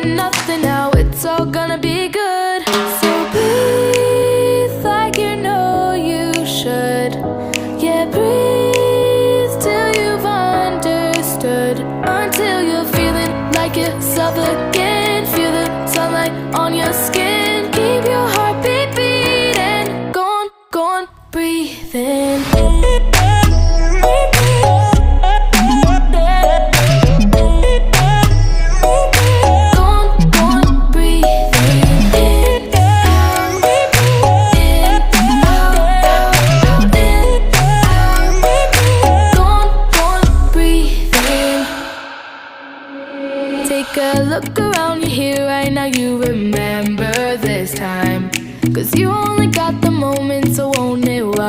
nothing now, it's all gonna be good. So breathe like you know you should. Yeah, breathe till you've understood, until you're feeling like yourself again. Feel the sunlight on your skin. Keep your heartbeat beating. Go on, breathe in. Take a look around you here right now, you remember this time, 'cause you only